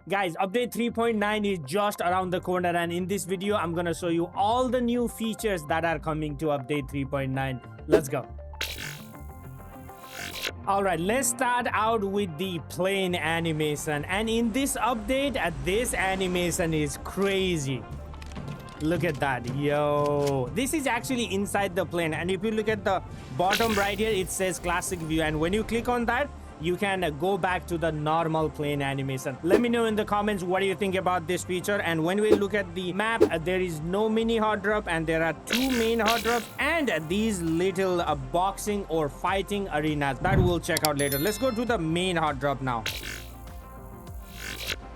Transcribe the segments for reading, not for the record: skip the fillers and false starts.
Guys, update 3.9 is just around the corner, and in this video I'm gonna show you all the new features that are coming to update 3.9. Let's go. Alright, let's start out with the plane animation, and in this update this animation is crazy. Look at that. Yo, this is actually inside the plane, and if you look at the bottom right here, it says classic view, and when you click on that, you can go back to the normal plane animation. Let me know in the comments what do you think about this feature. And when we look at the map, there is no mini Hotdrop, and there are two main Hotdrops and these little boxing or fighting arenas that we'll check out later. Let's go to the main Hotdrop now.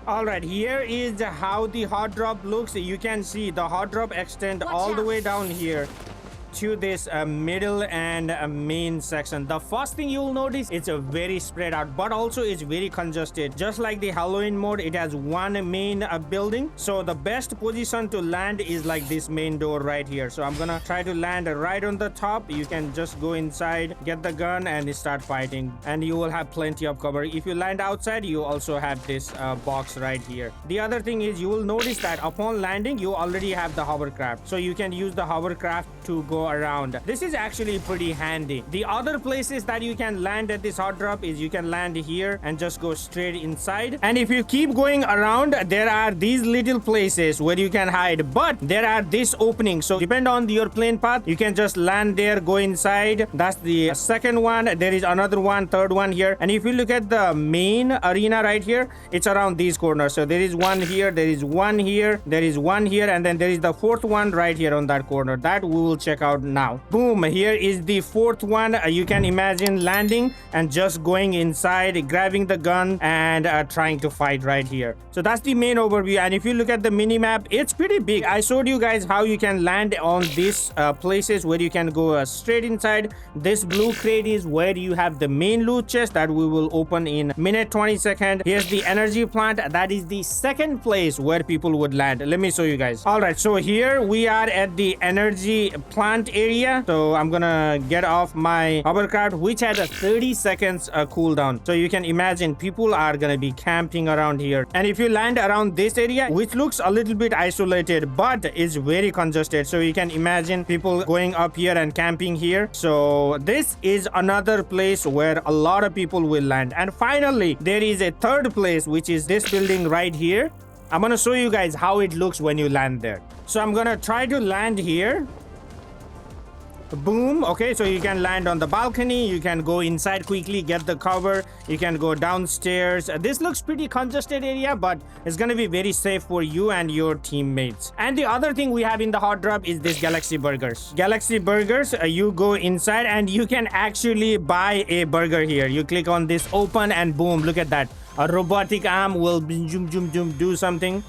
Alright, here is how the Hotdrop looks. You can see the Hotdrop extend all the way down here to this middle and main section. The first thing you'll notice, it's a very spread out, but also it's very congested. Just like the Halloween mode, it has one main building, so the best position to land is like this main door right here. So I'm gonna try to land right on the top. You can just go inside, get the gun, and start fighting, and you will have plenty of cover. If you land outside, you also have this box right here. The other thing is, you will notice that upon landing, you already have the hovercraft, so you can use the hovercraft to go around. This is actually pretty handy. The other places that you can land at this Hotdrop is you can land here and just go straight inside, and if you keep going around, there are these little places where you can hide, but there are this opening, so depend on your plane path, you can just land there, go inside. That's the second one. There is another one, third one here, and if you look at the main arena right here, it's around these corners. So there is one here, there is one here, there is one here, and then there is the fourth one right here on that corner that we will check out now. Boom, here is the fourth one. You can imagine landing and just going inside, grabbing the gun, and trying to fight right here. So that's the main overview, and if you look at the mini map, it's pretty big. I showed you guys how you can land on these places where you can go straight inside. This blue crate is where you have the main loot chest that we will open in minute 20 seconds. Here's the energy plant. That is the second place where people would land. Let me show you guys. All right, so here we are at the energy plant area. So I'm gonna get off my hovercraft, which had a 30 seconds cooldown. So you can imagine people are gonna be camping around here, and if you land around this area, which looks a little bit isolated but is very congested, so you can imagine people going up here and camping here. So this is another place where a lot of people will land. And finally, there is a third place, which is this building right here. I'm gonna show you guys how it looks when you land there. So I'm gonna try to land here. Boom. Okay, so you can land on the balcony, you can go inside quickly, get the cover, you can go downstairs. This looks pretty congested area, but it's gonna be very safe for you and your teammates. And the other thing we have in the Hotdrop is this Galaxy Burgers. Galaxy Burgers, you go inside and you can actually buy a burger here. You click on this open, and boom, look at that. A robotic arm will do something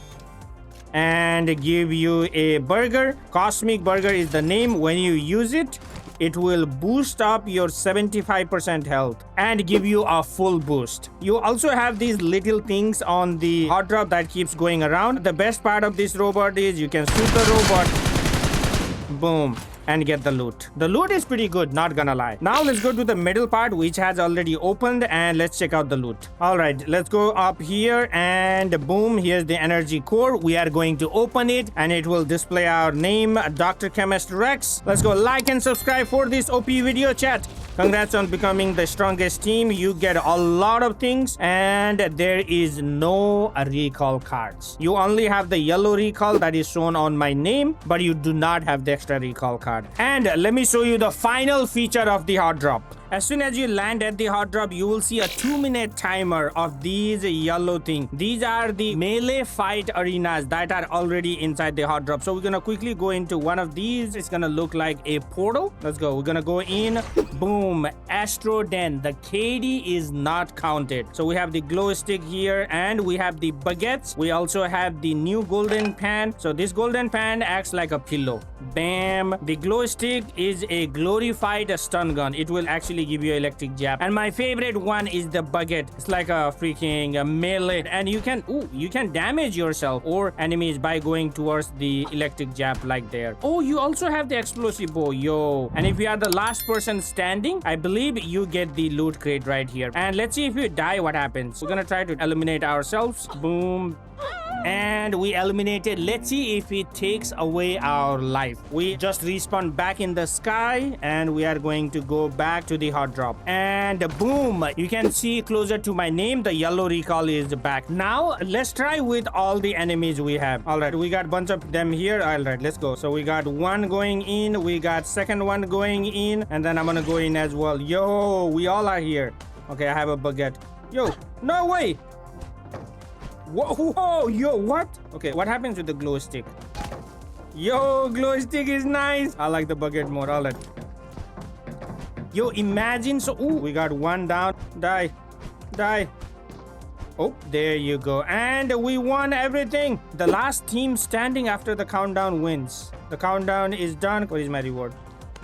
and give you a burger. Cosmic Burger is the name. When you use it, it will boost up your 75% health and give you a full boost. You also have these little things on the Hotdrop that keeps going around. The best part of this robot is you can shoot the robot, boom, and get the loot. The loot is pretty good, not gonna lie. Now let's go to the middle part, which has already opened, and let's check out the loot. All right, let's go up here, and boom, here's the energy core. We are going to open it, and it will display our name, DrChemist Rex. Let's go like and subscribe for this OP video, chat. Congrats on becoming the strongest team. You get a lot of things, and there is no recall cards. You only have the yellow recall that is shown on my name, but you do not have the extra recall card. And let me show you the final feature of the Hotdrop. As soon as you land at the Hotdrop, you will see a 2-minute timer of these yellow things. These are the melee fight arenas that are already inside the Hotdrop. So we're gonna quickly go into one of these. It's gonna look like a portal. Let's go. We're gonna go in. Boom. Astro Den. The KD is not counted. So we have the glow stick here, and we have the baguettes. We also have the new golden pan. So this golden pan acts like a pillow. Bam. The glow stick is a glorified stun gun. It will actually give you electric jab, and my favorite one is the baguette. It's like a freaking melee, and you can damage yourself or enemies by going towards the electric jab like there. Oh, you also have the explosive bow, yo. And if you are the last person standing standing, I believe you get the loot crate right here. And let's see if you die, what happens. We're gonna try to eliminate ourselves. Boom. And we eliminated. Let's see if it takes away our life. We just respawn back in the sky, and we are going to go back to the Hotdrop. And boom, you can see closer to my name, the yellow recall is back. Now let's try with all the enemies we have. All right, we got a bunch of them here. All right, let's go. So we got one going in, we got second one going in, and then I'm gonna go in as well. Yo, we all are here. Okay, I have a baguette. Yo, no way. Whoa, yo, what? Okay, what happens with the glow stick? Yo, glow stick is nice. I like the bucket more. All right. Yo, imagine. So, ooh, we got one down. Die. Oh, there you go. And we won everything. The last team standing after the countdown wins. The countdown is done. What is my reward?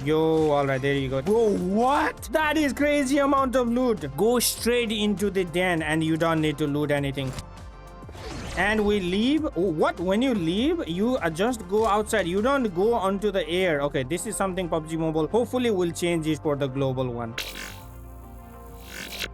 Yo, all right, there you go. Bro, what? That is crazy amount of loot. Go straight into the den and you don't need to loot anything. And we leave. Oh, what? When you leave, you just go outside. You don't go onto the air. Okay, this is something PUBG Mobile hopefully will change it for the global one.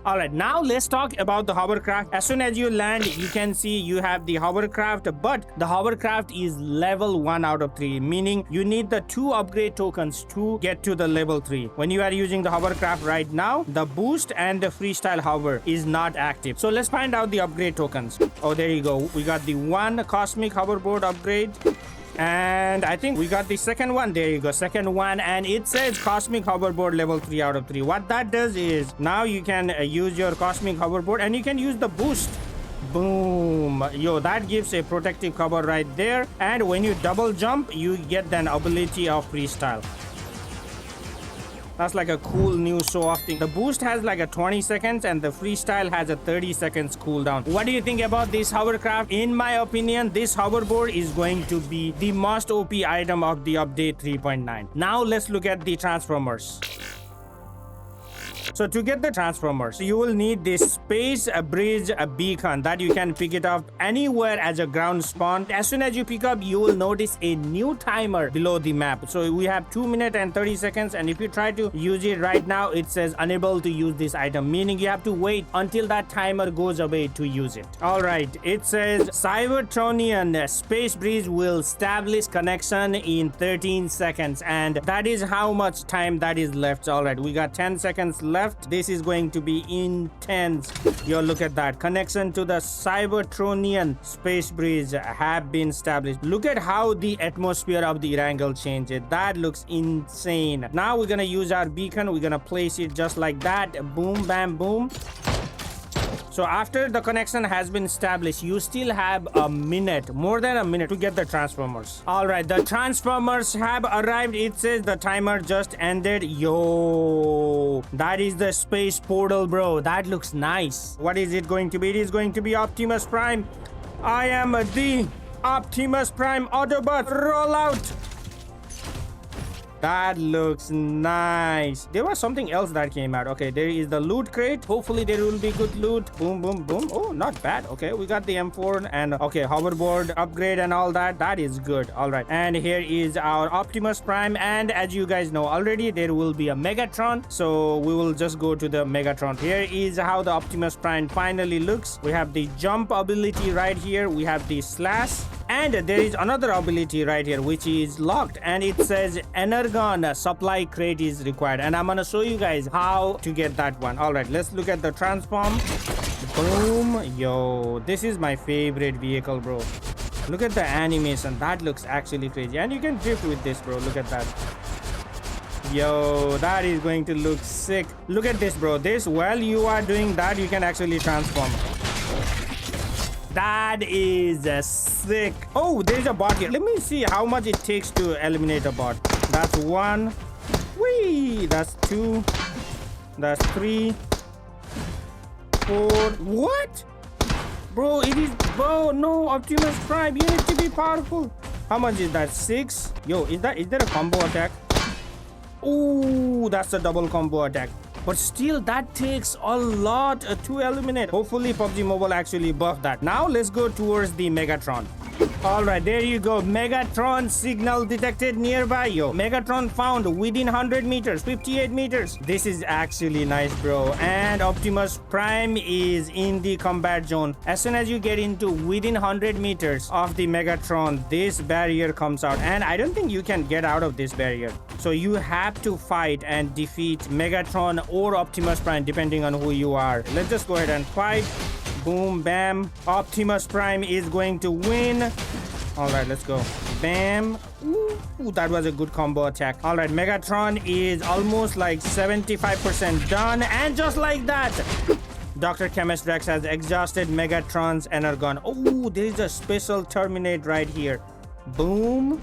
All right, now let's talk about the hovercraft. As soon as you land, you can see you have the hovercraft, but the hovercraft is level 1 out of 3, meaning you need the 2 upgrade tokens to get to the level 3. When you are using the hovercraft right now, the boost and the freestyle hover is not active. So let's find out the upgrade tokens. Oh, there you go. We got the 1 cosmic hoverboard upgrade. And I think we got the second one. There you go, second one, and it says cosmic hoverboard level 3 out of 3. What that does is now you can use your cosmic hoverboard and you can use the boost. Boom. Yo, that gives a protective cover right there, and when you double jump you get an ability of freestyle. That's like a cool new show-off thing. The boost has like a 20 seconds and the freestyle has a 30 seconds cooldown. What do you think about this hovercraft? In my opinion, this hoverboard is going to be the most OP item of the update 3.9. Now let's look at the transformers. So to get the transformers, you will need this space bridge beacon that you can pick it up anywhere as a ground spawn. As soon as you pick up, you will notice a new timer below the map. So we have 2 minutes and 30 seconds, and if you try to use it right now, it says unable to use this item, meaning you have to wait until that timer goes away to use it. All right, it says Cybertronian space bridge will establish connection in 13 seconds, and that is how much time that is left. All right, we got 10 seconds left. This is going to be intense. Yo, look at that. Connection to the Cybertronian space bridge have been established. Look at how the atmosphere of the Erangel changed. That looks insane. Now we're gonna use our beacon. We're gonna place it just like that. Boom, bam, boom. So after the connection has been established, you still have a minute, more than a minute, to get the transformers. All right, the transformers have arrived. It says the timer just ended. Yo, that is the space portal, bro. That looks nice. What is it going to be? It is going to be Optimus Prime. I am the Optimus Prime Autobot. Roll out. That looks nice. There was something else that came out. Okay, there is the loot crate. Hopefully there will be good loot. Boom, boom, boom. Oh, not bad. Okay, we got the M4 and okay, hoverboard upgrade and all that. That is good. All right, and here is our Optimus Prime, and as you guys know already, there will be a Megatron, so we will just go to the Megatron. Here is how the Optimus Prime finally looks. We have the jump ability right here. We have the slash, and there is another ability right here which is locked, and it says Energon supply crate is required, and I'm gonna show you guys how to get that one. All right, let's look at the transform. Boom. Yo, this is my favorite vehicle, bro. Look at the animation. That looks actually crazy, and you can drift with this, bro. Look at that. Yo, that is going to look sick. Look at this, bro. This, while you are doing that, you can actually transform. That is sick. Oh, there's a bot here. Let me see how much it takes to eliminate a bot. That's 1. Whee! That's 2. That's 3. 4. What? Bro, it is... Bro, no, Optimus Prime. You need to be powerful. How much is that? 6? Yo, is there a combo attack? Ooh, that's a double combo attack. But still, that takes a lot to eliminate. Hopefully, PUBG Mobile actually buffed that. Now, let's go towards the Megatron. All right, there you go. Megatron signal detected nearby. Yo, Megatron found within 100 meters, 58 meters. This is actually nice, bro. And Optimus Prime is in the combat zone. As soon as you get into within 100 meters of the Megatron, this barrier comes out. And I don't think you can get out of this barrier. So you have to fight and defeat Megatron or Optimus Prime, depending on who you are. Let's just go ahead and fight. Boom, bam. Optimus Prime is going to win. All right, let's go. Bam. Ooh, that was a good combo attack. All right, Megatron is almost like 75% done. And just like that, DrChemist Rex has exhausted Megatron's energon. Oh, there is a special terminate right here. Boom.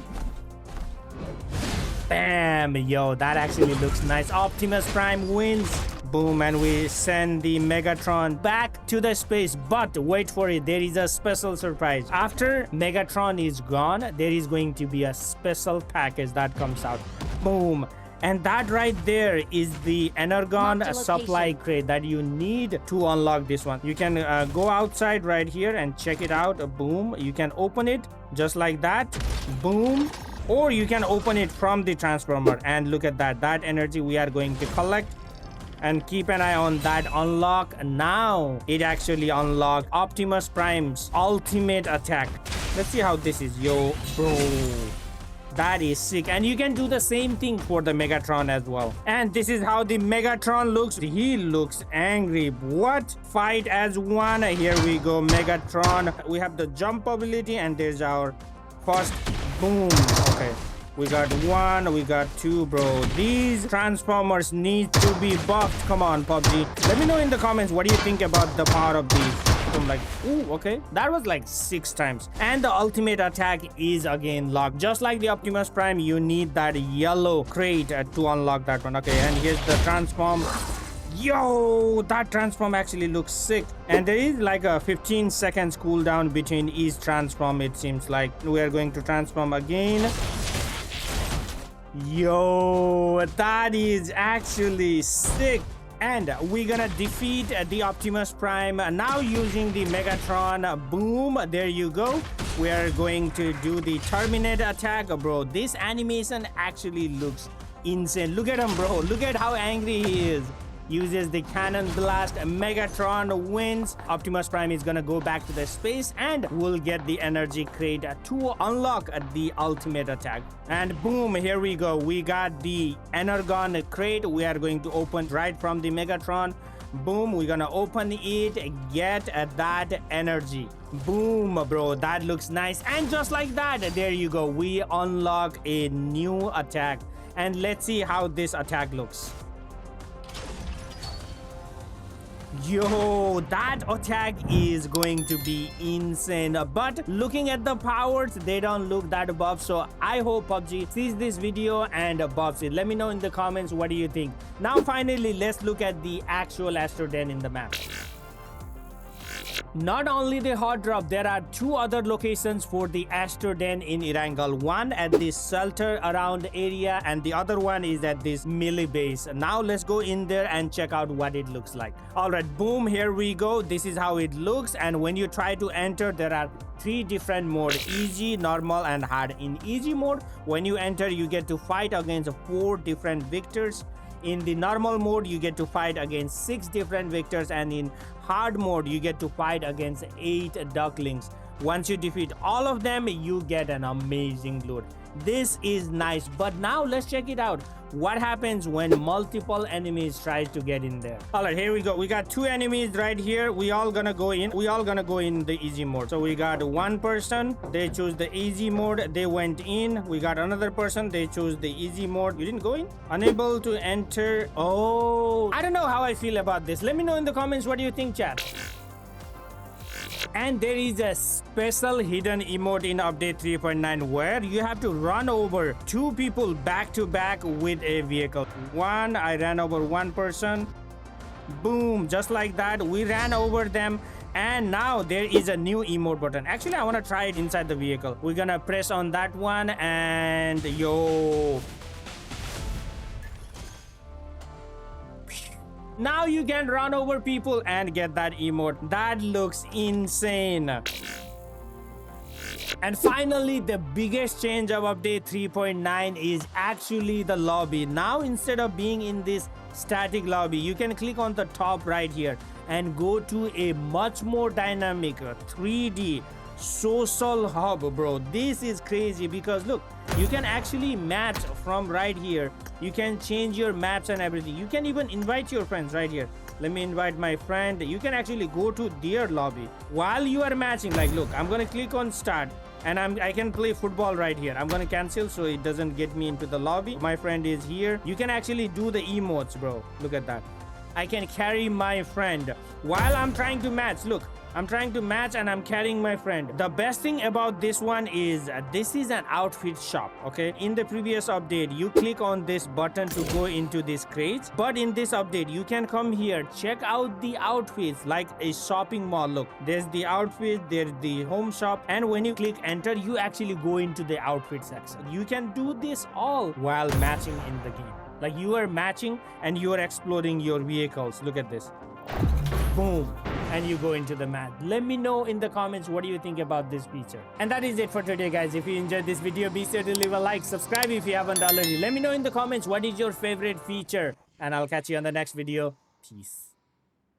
Bam. Yo, that actually looks nice. Optimus Prime wins. Boom, and we send the Megatron back to the space. But wait for it, there is a special surprise. After Megatron is gone, there is going to be a special package that comes out. Boom. And that right there is the energon supply crate that you need to unlock this one. You can go outside right here and check it out. Boom. You can open it just like that. Boom. Or you can open it from the transformer. And look at that. That energy we are going to collect. And keep an eye on that unlock. Now it actually unlocked Optimus Prime's ultimate attack. Let's see how this is. Yo, bro, that is sick. And you can do the same thing for the Megatron as well. And this is how the Megatron looks. He looks angry. What? Fight as one. Here we go, Megatron. We have the jump ability, and there's our first. Boom. Okay, we got one, we got two, bro. These transformers need to be buffed. Come on, PUBG. Let me know in the comments what do you think about the power of these. I'm like, ooh, okay. That was like 6 times. And the ultimate attack is again locked. Just like the Optimus Prime, you need that yellow crate to unlock that one. Okay, and here's the transform. Yo, that transform actually looks sick. And there is like a 15 seconds cooldown between each transform. It seems like we are going to transform again. Yo, that is actually sick. And we're gonna defeat the Optimus Prime now using the Megatron. Boom, there you go. We are going to do the terminate attack. Bro, this animation actually looks insane. Look at him, bro. Look at how angry he is. Uses the cannon blast. Megatron wins. Optimus Prime is gonna go back to the space, and we'll get the energy crate to unlock the ultimate attack. And boom, here we go. We got the energon crate. We are going to open right from the Megatron. Boom, we're gonna open it, get that energy. Boom, bro, that looks nice. And just like that, there you go. We unlock a new attack. And let's see how this attack looks. Yo, that attack is going to be insane. But looking at the powers, they don't look that buff. So I hope PUBG sees this video and buffs it. Let me know in the comments what do you think. Now finally, let's look at the actual Astro Den in the map. Not only the Hotdrop, there are 2 other locations for the Astro Den in Erangel. One at this shelter around area, and the other one is at this melee base. Now let's go in there and check out what it looks like. All right, boom, here we go. This is how it looks. And when you try to enter, there are 3 different modes: easy, normal, and hard. In easy mode, when you enter, you get to fight against 4 different victors. In the normal mode, you get to fight against 6 different victors, and in hard mode, you get to fight against 8 ducklings. Once you defeat all of them, you get an amazing loot. This is nice. But now let's check it out. What happens when multiple enemies try to get in there? All right, here we go. We got 2 enemies right here. We all gonna go in the easy mode. So we got 1 person, they choose the easy mode, they went in. We got another person, they choose the easy mode. You didn't go in? Unable to enter. Oh, I don't know how I feel about this. Let me know in the comments what do you think, chat. And there is a special hidden emote in update 3.9 where you have to run over 2 people back to back with a vehicle. I ran over 1 person. Boom, just like that. We ran over them. And now there is a new emote button. Actually, I want to try it inside the vehicle. We're gonna press on that one, and yo, now you can run over people and get that emote. That looks insane. And finally, the biggest change of update 3.9 is actually the lobby. Now, instead of being in this static lobby, you can click on the top right here and go to a much more dynamic 3D social hub, bro. This is crazy because look, you can actually match from right here. You can change your maps and everything. You can even invite your friends right here. Let me invite my friend. You can actually go to their lobby while you are matching. Like, look, I'm gonna click on start and I can play football right here. I'm gonna cancel so it doesn't get me into the lobby. My friend is here. You can actually do the emotes, bro. Look at that. I can carry my friend while I'm trying to match. Look, I'm trying to match and I'm carrying my friend. The best thing about this one is this is an outfit shop, okay? In the previous update, you click on this button to go into this crates. But in this update, you can come here, check out the outfits like a shopping mall. Look, there's the outfit, there's the home shop. And when you click enter, you actually go into the outfit section. You can do this all while matching in the game. Like you are matching and you are exploring your vehicles. Look at this. Boom. And you go into the map. Let me know in the comments what do you think about this feature. And that is it for today, guys. If you enjoyed this video, be sure to leave a like, subscribe if you haven't already. Let me know in the comments what is your favorite feature. And I'll catch you on the next video. Peace.